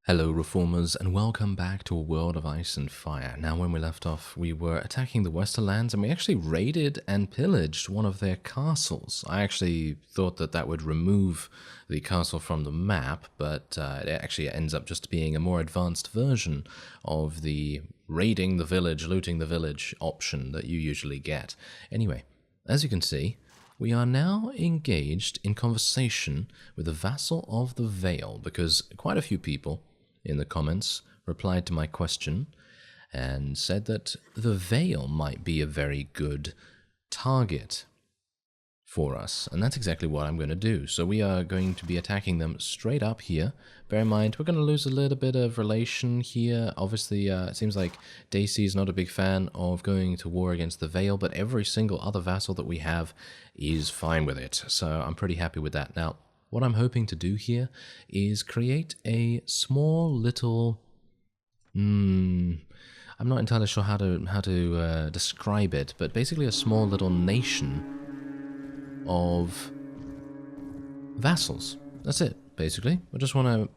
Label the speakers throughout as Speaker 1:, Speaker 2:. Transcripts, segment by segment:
Speaker 1: Hello Reformers and welcome back to a world of ice and fire. Now when we left off we were attacking the Westerlands and we actually raided and pillaged one of their castles. I actually thought that that would remove the castle from the map, but it actually ends up just being a more advanced version of the raiding the village, looting the village option that you usually get. Anyway, as you can see, we are now engaged in conversation with a vassal of the Vale because quite a few people in the comments replied to my question and said that the Vale might be a very good target for us, and that's exactly what I'm going to do. So we are going to be attacking them straight up here. Bear in mind, we're going to lose a little bit of relation here. Obviously, it seems like Daisy is not a big fan of going to war against the Vale, but every single other vassal that we have is fine with it. So I'm pretty happy with that. Now, what I'm hoping to do here is create a small little... I'm not entirely sure how to describe it, but basically a small little nation of vassals. That's it, basically. I just want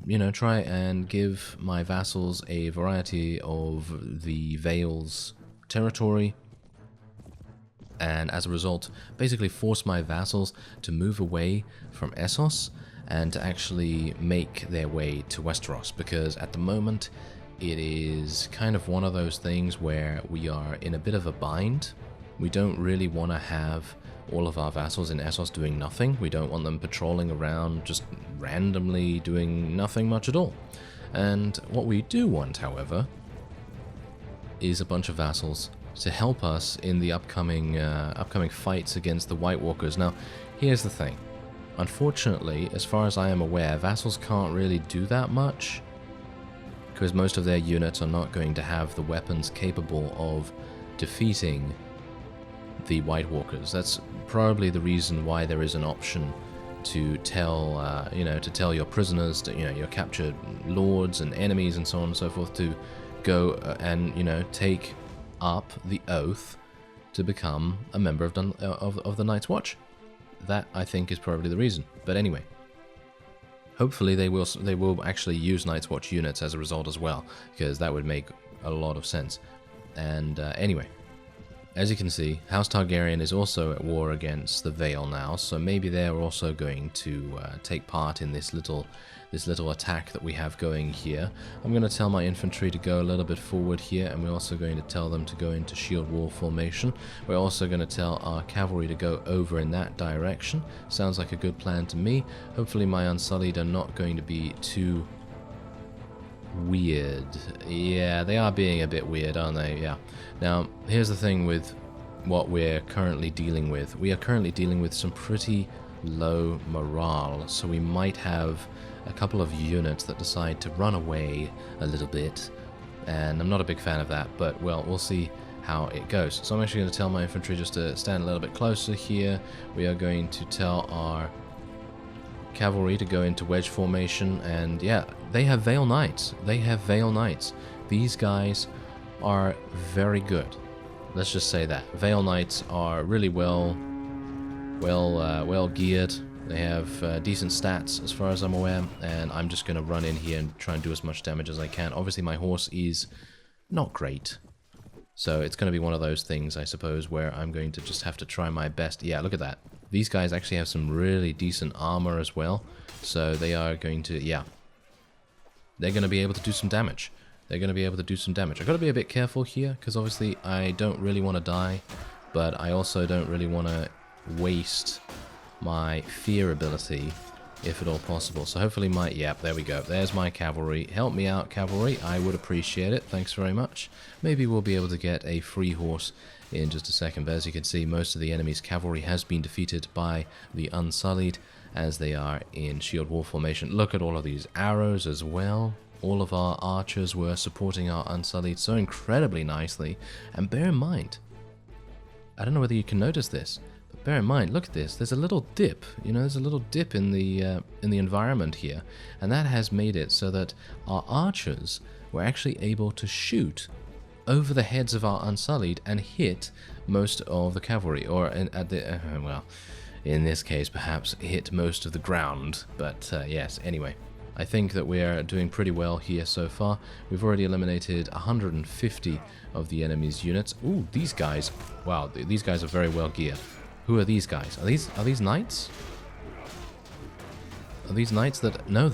Speaker 1: to, try and give my vassals a variety of the Vale's territory, and as a result, basically force my vassals to move away from Essos and to actually make their way to Westeros, because at the moment it is kind of one of those things where we are in a bit of a bind. We don't really want to have all of our vassals in Essos doing nothing. We don't want them patrolling around just randomly doing nothing much at all. And what we do want, however, is a bunch of vassals to help us in the upcoming fights against the White Walkers. Now, here's the thing. Unfortunately, as far as I am aware, vassals can't really do that much, because most of their units are not going to have the weapons capable of defeating the White Walkers. That's probably the reason why there is an option to tell, to tell your prisoners, your captured lords and enemies and so on and so forth, to go and, take up the oath to become a member of the Night's Watch. That, I think, is probably the reason. But anyway, hopefully they will actually use Night's Watch units as a result as well, because that would make a lot of sense. And anyway, as you can see, House Targaryen is also at war against the Vale now, so maybe they're also going to take part in this little attack that we have going here. I'm going to tell my infantry to go a little bit forward here, and we're also going to tell them to go into shield wall formation. We're also going to tell our cavalry to go over in that direction. Sounds like a good plan to me. Hopefully my Unsullied are not going to be too weird. Yeah, they are being a bit weird, aren't they? Yeah. Now, here's the thing with what we're currently dealing with. We are currently dealing with some pretty low morale, so we might have a couple of units that decide to run away a little bit, and I'm not a big fan of that, but, well, we'll see how it goes. So I'm actually going to tell my infantry just to stand a little bit closer here. We are going to tell our cavalry to go into wedge formation, and yeah, they have Vale Knights. They have Vale Knights. These guys are very good. Let's just say that. Vale Knights are really well geared. They have decent stats as far as I'm aware, and I'm just going to run in here and try and do as much damage as I can. Obviously my horse is not great, so it's going to be one of those things, I suppose, where I'm going to just have to try my best. Yeah, look at that. These guys actually have some really decent armor as well, so they are going to, yeah, they're going to be able to do some damage. They're going to be able to do some damage. I've got to be a bit careful here, because obviously I don't really want to die, but I also don't really want to waste my fear ability, if at all possible. So hopefully there we go. There's my cavalry. Help me out, cavalry. I would appreciate it. Thanks very much. Maybe we'll be able to get a free horse in just a second. But as you can see, most of the enemy's cavalry has been defeated by the Unsullied as they are in shield wall formation. Look at all of these arrows as well. All of our archers were supporting our Unsullied so incredibly nicely. And bear in mind, I don't know whether you can notice this, but bear in mind, look at this, there's a little dip, there's a little dip in the environment here, and that has made it so that our archers were actually able to shoot over the heads of our Unsullied and hit most of the cavalry, or in this case perhaps hit most of the ground, but yes, anyway. I think that we're doing pretty well here so far. We've already eliminated 150 of the enemy's units. Ooh, these guys. Wow, these guys are very well geared. Who are these guys? Are these knights? Are these knights that... No,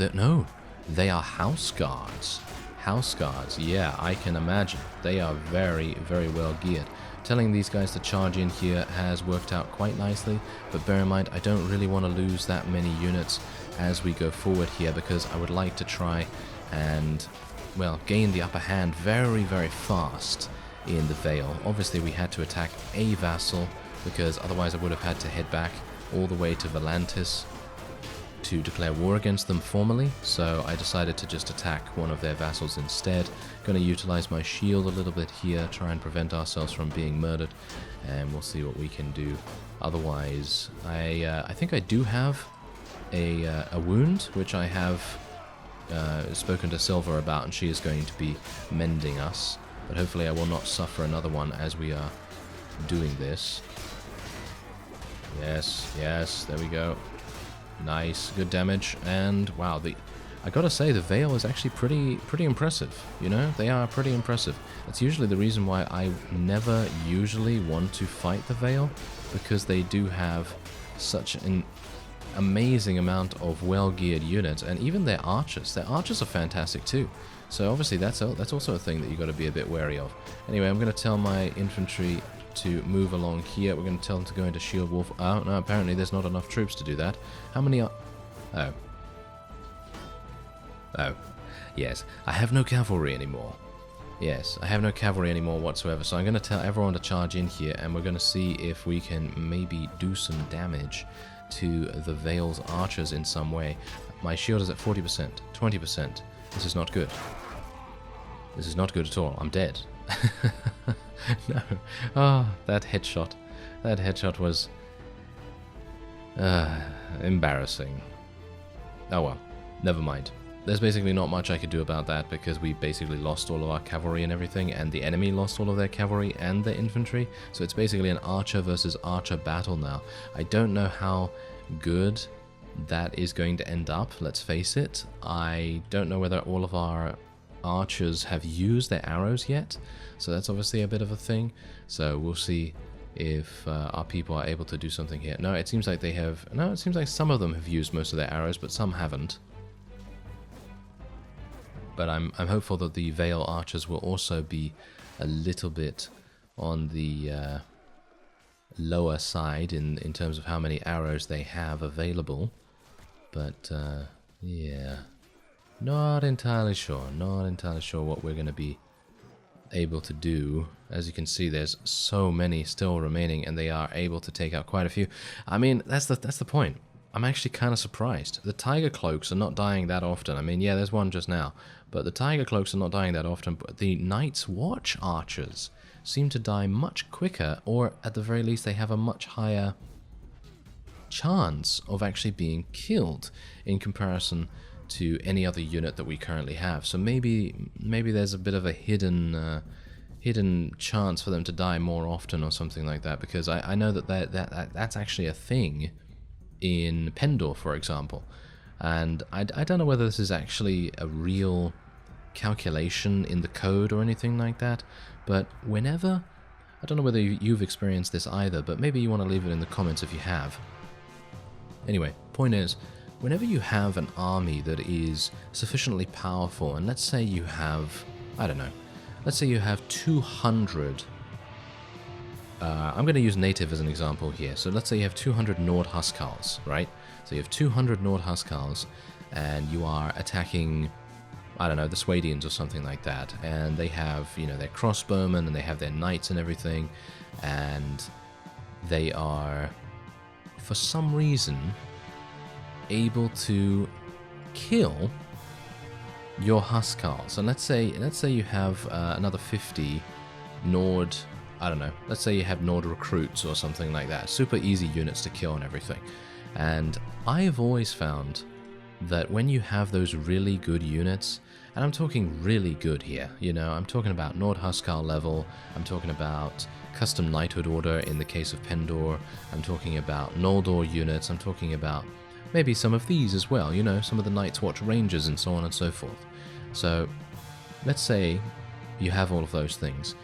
Speaker 1: they are house guards. House guards, yeah, I can imagine. They are very, very well geared. Telling these guys to charge in here has worked out quite nicely, but bear in mind, I don't really want to lose that many units as we go forward here, because I would like to try and, well, gain the upper hand very, very fast in the Vale. Obviously, we had to attack a vassal, because otherwise I would have had to head back all the way to Volantis to declare war against them formally, so I decided to just attack one of their vassals instead. Going to utilize my shield a little bit here, try and prevent ourselves from being murdered, and we'll see what we can do. Otherwise, I think I do have a wound, which I have spoken to Silver about, and she is going to be mending us, but hopefully I will not suffer another one as we are doing this. Yes, there we go. Nice, good damage, and wow, I gotta say, the Vale is actually pretty impressive, you know? They are pretty impressive. That's usually the reason why I never usually want to fight the Vale, because they do have such an amazing amount of well-geared units, and even their archers are fantastic too. So obviously that's also a thing that you got to be a bit wary of. Anyway, I'm going to tell my infantry to move along here. We're going to tell them to go into Shield Wolf. Oh, no, apparently there's not enough troops to do that. How many are... Oh, yes. I have no cavalry anymore. Yes, I have no cavalry anymore whatsoever, so I'm going to tell everyone to charge in here, and we're going to see if we can maybe do some damage to the Vale's archers in some way. My shield is at 40%, 20%. This is not good. This is not good at all. I'm dead. No. Oh, that headshot. That headshot was embarrassing. Oh well, never mind. There's basically not much I could do about that, because we basically lost all of our cavalry and everything, and the enemy lost all of their cavalry and their infantry, so it's basically an archer versus archer battle now. I don't know how good that is going to end up, let's face it. I don't know whether all of our archers have used their arrows yet, so that's obviously a bit of a thing. So we'll see if our people are able to do something here. No, it seems like they have... No, it seems like some of them have used most of their arrows, but some haven't. But I'm hopeful that the Vale archers will also be a little bit on the lower side in terms of how many arrows they have available. But yeah, not entirely sure what we're going to be able to do. As you can see, there's so many still remaining, and they are able to take out quite a few. I mean, that's the point. I'm actually kind of surprised. The Tiger Cloaks are not dying that often. I mean, yeah, there's one just now, but the Tiger Cloaks are not dying that often. But the Night's Watch archers seem to die much quicker, or at the very least they have a much higher chance of actually being killed in comparison to any other unit that we currently have. So maybe there's a bit of a hidden chance for them to die more often or something like that, because I know that's actually a thing in Pendor, for example, and I don't know whether this is actually a real calculation in the code or anything like that, but whenever, I don't know whether you've experienced this either, but maybe you want to leave it in the comments if you have. Anyway, point is, whenever you have an army that is sufficiently powerful, and let's say you have, I don't know, let's say you have 200 I'm going to use native as an example here. So let's say you have 200 Nord Huskarls, right? So you have 200 Nord Huskarls, and you are attacking, I don't know, the Swadians or something like that. And they have, you know, their crossbowmen, and they have their knights and everything. And they are, for some reason, able to kill your Huskarls. And let's say you have another 50 Nord, I don't know, let's say you have Nord recruits or something like that. Super easy units to kill and everything. And I have always found that when you have those really good units, and I'm talking really good here, you know, I'm talking about Nord Huskarl level, I'm talking about custom knighthood order in the case of Pendor, I'm talking about Noldor units, I'm talking about maybe some of these as well, you know, some of the Night's Watch Rangers and so on and so forth. So let's say you have all of those things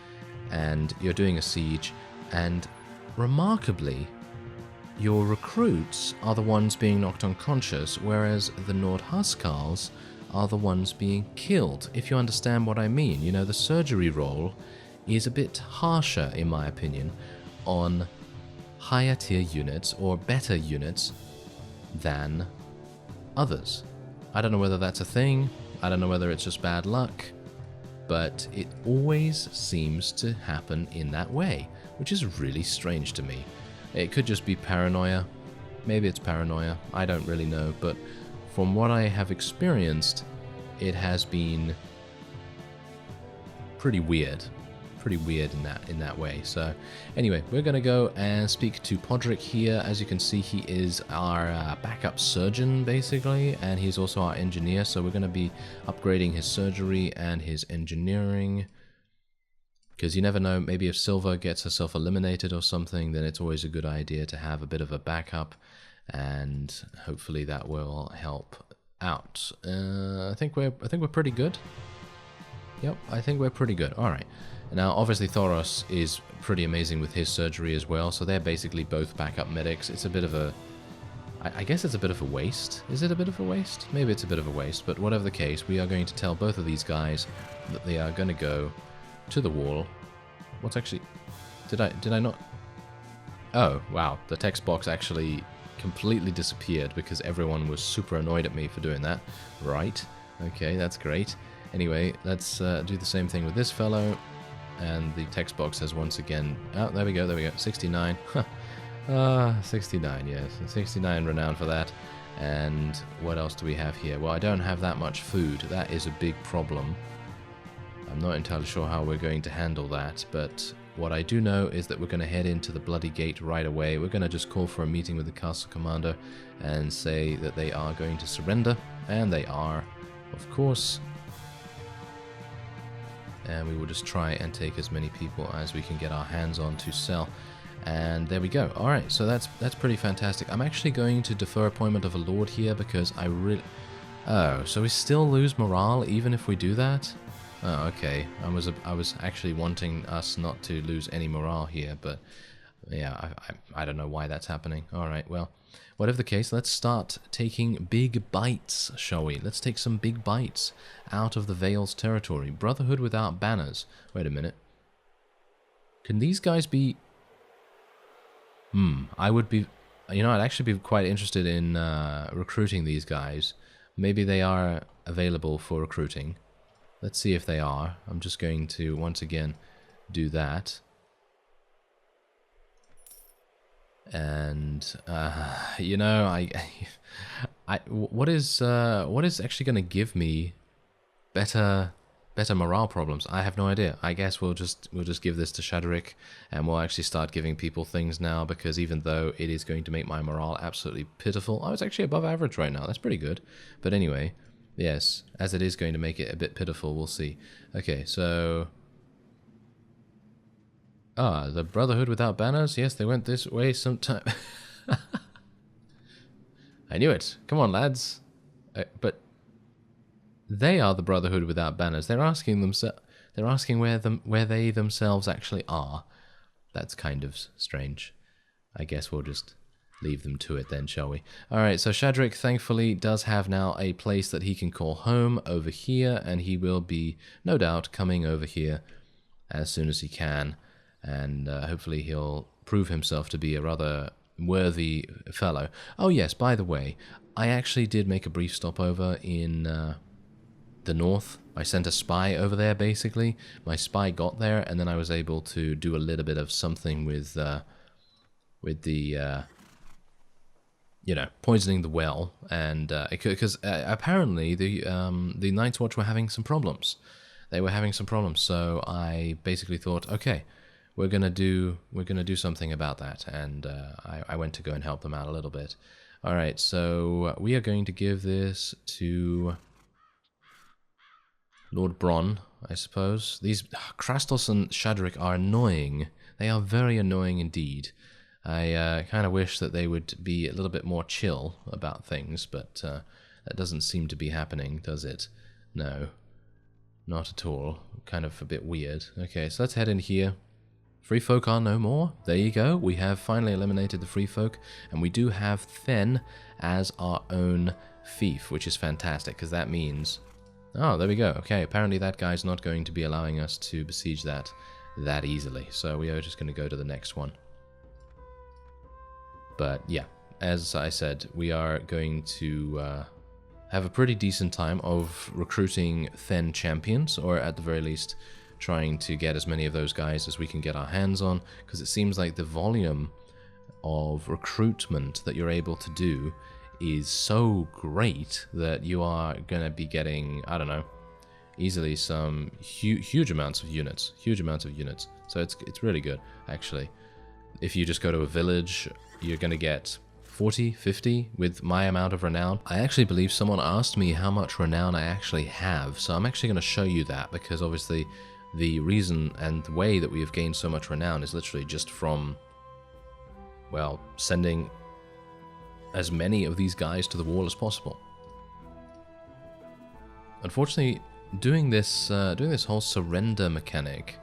Speaker 1: and you're doing a siege, and remarkably your recruits are the ones being knocked unconscious, whereas the Nord Huskarls are the ones being killed, if you understand what I mean. You know, the surgery roll is a bit harsher, in my opinion, on higher tier units or better units than others. I don't know whether that's a thing, I don't know whether it's just bad luck, but it always seems to happen in that way, which is really strange to me. It could just be paranoia. Maybe it's paranoia. I don't really know. But from what I have experienced, it has been pretty weird. Pretty weird in that way. So anyway, we're going to go and speak to Podrick here. As you can see, he is our backup surgeon, basically. And he's also our engineer. So we're going to be upgrading his surgery and his engineering. Because you never know, maybe if Silva gets herself eliminated or something, then it's always a good idea to have a bit of a backup, and hopefully that will help out. I think we're pretty good. Yep, I think we're pretty good. All right. Now, obviously, Thoros is pretty amazing with his surgery as well, so they're basically both backup medics. It's a bit of a... I guess it's a bit of a waste. Is it a bit of a waste? Maybe it's a bit of a waste, but whatever the case, we are going to tell both of these guys that they are going to go to the wall. What's actually... Did I not... Oh, wow. The text box actually completely disappeared because everyone was super annoyed at me for doing that. Right. Okay, that's great. Anyway, let's do the same thing with this fellow. And the text box has once again... Oh, there we go, there we go. 69. 69, yes. 69 renowned for that. And what else do we have here? Well, I don't have that much food. That is a big problem. I'm not entirely sure how we're going to handle that, but what I do know is that we're going to head into the Bloody Gate right away. We're going to just call for a meeting with the castle commander and say that they are going to surrender, and they are, of course. And we will just try and take as many people as we can get our hands on to sell. And there we go. Alright, so that's pretty fantastic. I'm actually going to defer appointment of a lord here because I really... Oh, so we still lose morale even if we do that? Oh, okay. I was actually wanting us not to lose any morale here, but yeah, I don't know why that's happening. All right, well, whatever the case, let's start taking big bites, shall we? Let's take some big bites out of the Vale's territory. Brotherhood without banners. Wait a minute. Can these guys be... I would be... You know, I'd actually be quite interested in recruiting these guys. Maybe they are available for recruiting. Let's see if they are. I'm just going to, once again, do that. And, you know, what is actually going to give me better morale problems? I have no idea. I guess we'll just give this to Shadrick, and we'll actually start giving people things now, because even though it is going to make my morale absolutely pitiful, I was actually above average right now. That's pretty good. But anyway... Yes, as it is going to make it a bit pitiful, we'll see. Okay, so... Ah, the Brotherhood without banners? Yes, they went this way sometime. I knew it. Come on, lads. But they are the Brotherhood without banners. They're asking themselves. They're asking where they themselves actually are. That's kind of strange. I guess we'll just leave them to it then, shall we? Alright, so Shadrick thankfully does have now a place that he can call home over here, and he will be, no doubt, coming over here as soon as he can, and hopefully he'll prove himself to be a rather worthy fellow. Oh yes, by the way, I actually did make a brief stopover in the north. I sent a spy over there, basically. My spy got there, and then I was able to do a little bit of something with the... you know, poisoning the well, and because apparently the Night's Watch were having some problems. They were having some problems, so I basically thought, okay, we're gonna do something about that, and I went to go and help them out a little bit. All right, so we are going to give this to Lord Bronn, I suppose. These Krastos and Shadrick are annoying. They are very annoying indeed. I kind of wish that they would be a little bit more chill about things, but that doesn't seem to be happening, does it? No, not at all. Kind of a bit weird. Okay, so let's head in here. Free folk are no more. There you go. We have finally eliminated the free folk, and we do have Then as our own fief, which is fantastic, because that means... Oh, there we go. Okay, apparently that guy's not going to be allowing us to besiege that easily, so we are just going to go to the next one. But yeah, as I said, we are going to have a pretty decent time of recruiting Then champions, or at the very least trying to get as many of those guys as we can get our hands on, because it seems like the volume of recruitment that you're able to do is so great that you are going to be getting, I don't know, easily some huge amounts of units. So it's really good, actually. If you just go to a village, you're going to get 40, 50 with my amount of renown. I actually believe someone asked me how much renown I actually have, so I'm actually going to show you that, because obviously the reason and the way that we have gained so much renown is literally just from, well, sending as many of these guys to the wall as possible. Unfortunately, doing this whole surrender mechanic,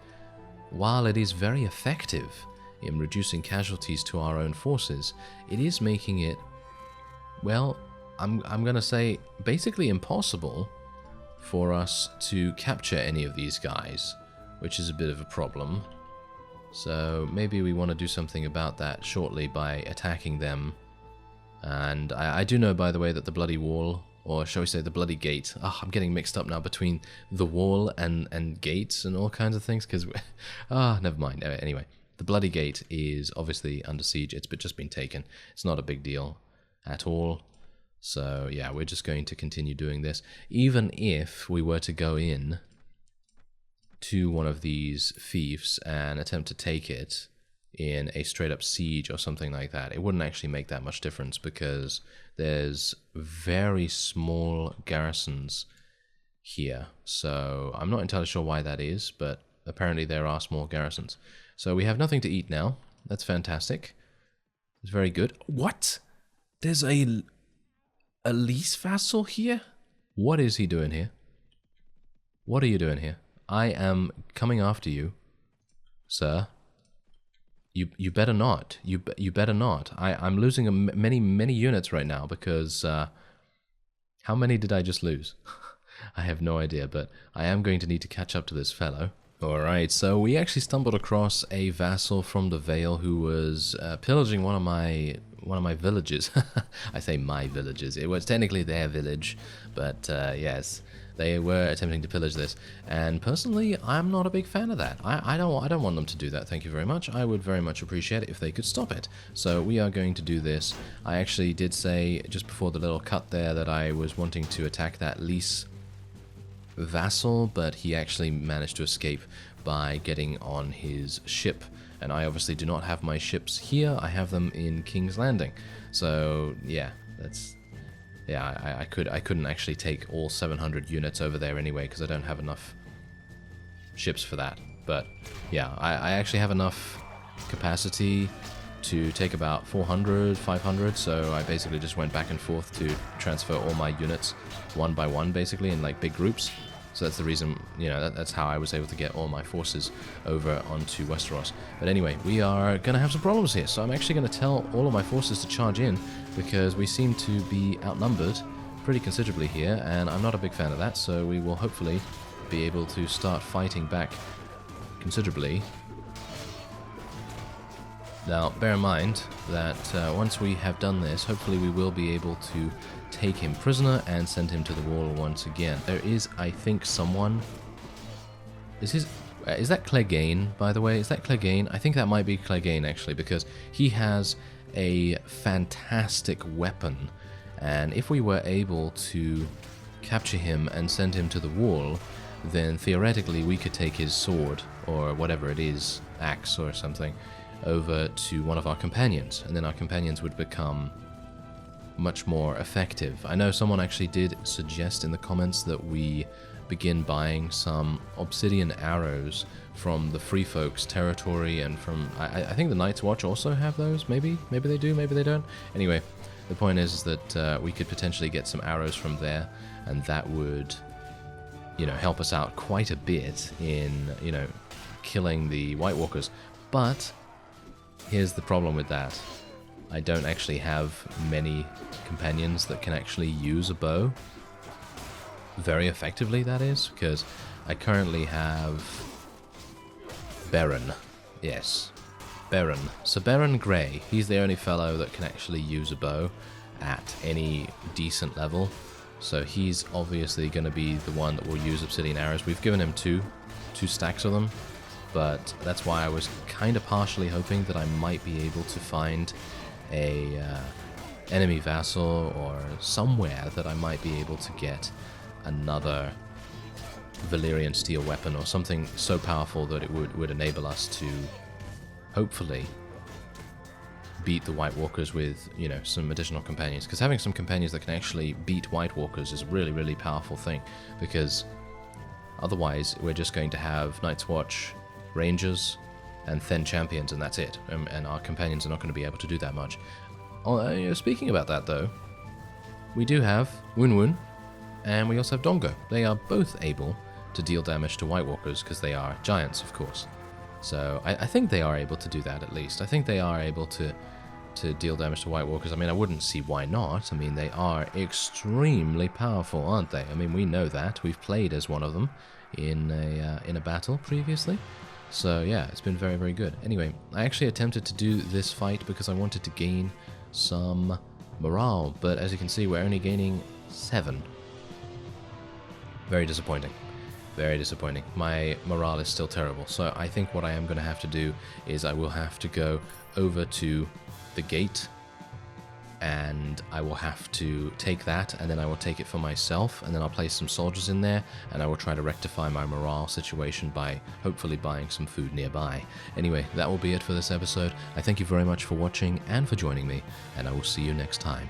Speaker 1: while it is very effective in reducing casualties to our own forces, it is making it, well, I'm gonna say basically impossible for us to capture any of these guys, which is a bit of a problem. So maybe we want to do something about that shortly by attacking them. And I do know, by the way, that the Bloody Wall, or shall we say the Bloody Gate, I'm getting mixed up now between the wall and gates and all kinds of things, because, never mind. Anyway, the Bloody Gate is obviously under siege. It's just been taken. It's not a big deal at all. So yeah, we're just going to continue doing this. Even if we were to go in to one of these fiefs and attempt to take it in a straight up siege or something like that, it wouldn't actually make that much difference, because there's very small garrisons here. So I'm not entirely sure why that is, but apparently there are small garrisons. So we have nothing to eat now. That's fantastic. It's very good. What? There's a lease vassal here? What is he doing here? What are you doing here? I am coming after you, sir. You better not. You better not. I'm losing many units right now, because how many did I just lose? I have no idea, but I am going to need to catch up to this fellow. Alright, so we actually stumbled across a vassal from the Vale who was pillaging one of my villages. I say my villages. It was technically their village, but yes, they were attempting to pillage this. And personally, I'm not a big fan of that. I don't want them to do that, thank you very much. I would very much appreciate it if they could stop it. So we are going to do this. I actually did say just before the little cut there that I was wanting to attack that lease vassal, but he actually managed to escape by getting on his ship, and I obviously do not have my ships here. I have them in King's Landing. So yeah, I couldn't actually take all 700 units over there anyway, because I don't have enough ships for that. But yeah, I actually have enough capacity to take about 400, 500, so I basically just went back and forth to transfer all my units one by one, basically, in like big groups. So that's the reason, you know, that's how I was able to get all my forces over onto Westeros. But anyway, we are going to have some problems here, so I'm actually going to tell all of my forces to charge in, because we seem to be outnumbered pretty considerably here, and I'm not a big fan of that, so we will hopefully be able to start fighting back considerably. Now, bear in mind that once we have done this, hopefully we will be able to take him prisoner and send him to the wall once again. There is, I think, someone... Is that Clegane, by the way? Is that Clegane? I think that might be Clegane, actually, because he has a fantastic weapon. And if we were able to capture him and send him to the wall, then theoretically we could take his sword, or whatever it is, axe or something, over to one of our companions, and then our companions would become much more effective. I know someone actually did suggest in the comments that we begin buying some obsidian arrows from the Free Folks territory, and from, I think the Night's Watch also have those, maybe they do, maybe they don't. Anyway, the point is that we could potentially get some arrows from there, and that would, you know, help us out quite a bit in, you know, killing the White Walkers. But here's the problem with that. I don't actually have many companions that can actually use a bow very effectively, that is, because I currently have Baron. Yes, Baron. So Baron Grey, he's the only fellow that can actually use a bow at any decent level. So he's obviously going to be the one that will use obsidian arrows. We've given him two stacks of them, but that's why I was kind of partially hoping that I might be able to find a enemy vassal or somewhere that I might be able to get another Valyrian steel weapon or something so powerful that it would enable us to hopefully beat the White Walkers with, you know, some additional companions. Because having some companions that can actually beat White Walkers is a really, really powerful thing, because otherwise we're just going to have Night's Watch, Rangers, and then champions, and that's it. And our companions are not going to be able to do that much. Speaking about that, though, we do have Woon Woon, and we also have Dongo. They are both able to deal damage to White Walkers, because they are giants, of course. So I think they are able to do that, at least. I think they are able to deal damage to White Walkers. I mean, I wouldn't see why not. I mean, they are extremely powerful, aren't they? I mean, we know that. We've played as one of them in a battle previously. So yeah, it's been very, very good. Anyway, I actually attempted to do this fight because I wanted to gain some morale, but as you can see, we're only gaining 7. Very disappointing. Very disappointing. My morale is still terrible. So I think what I am going to have to do is I will have to go over to the gate, and I will have to take that, and then I will take it for myself, and then I'll place some soldiers in there, and I will try to rectify my morale situation by hopefully buying some food nearby. Anyway, that will be it for this episode. I thank you very much for watching and for joining me, and I will see you next time.